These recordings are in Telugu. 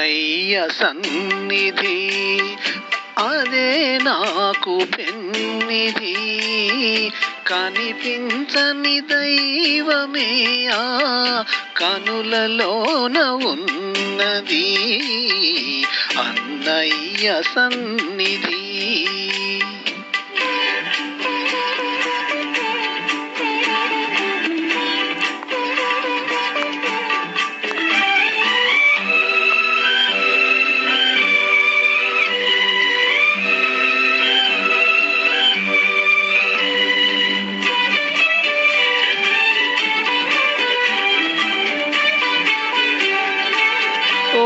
అన్నయ్య సన్నిధి అదే నాకు పెన్నిధి, కనిపించని దైవమే ఆ కనులలోన ఉన్నది అన్నయ్య సన్నిధి.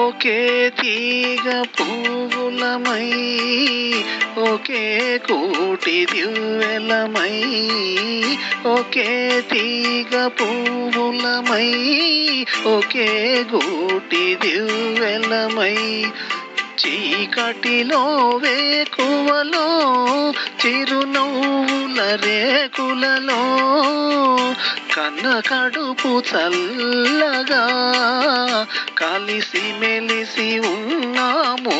ఒకే తీగ పువ్వులమై, ఒకే కోటి దివ్వెలమై, ఒకే తీగ పువ్వులమై, ఒకే గూటి దివ్వెలమై, చీకటిలో వేకువలో చిరునవ్వుల రేకులలో కన్న కడుపు చల్లగా కలిసి మెలిసి ఉన్నాము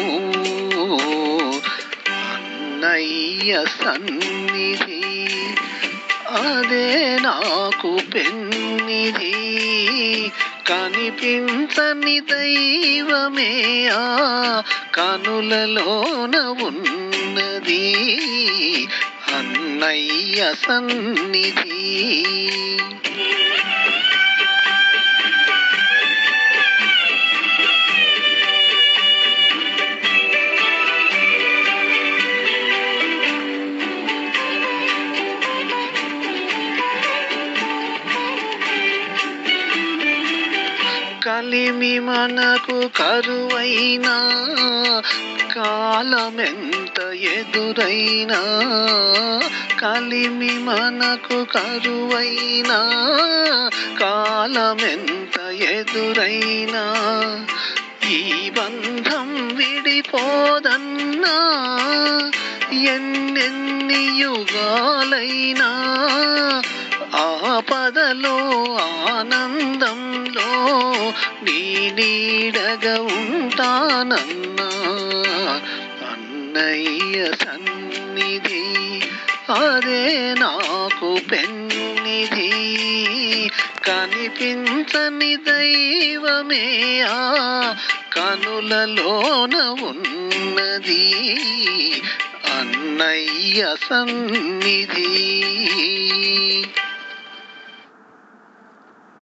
అన్నయ్య సన్నిధి అదే నాకు పెన్నిధి, కనిపించని దైవమే ఆ కనులలోన ఉన్నది అన్నయ్య సన్నిధి. కలిమి మనకు కరువైనా, కాలమెంత ఎదురైనా, కలిమి మనకు కరువైనా, కాలమెంత ఎదురైనా, ఈ బంధం విడిపోదన్నా ఎన్నెన్ని యుగాలైనా, ఆపదలో ఆనందంలో నీ నీడగా ఉంటానన్నా అన్నయ్య సన్నిధి అదే నాకు పెన్నిధి, కనిపించని దైవమే ఆ కనులలోన ఉన్నది అన్నయ్య సన్నిధి.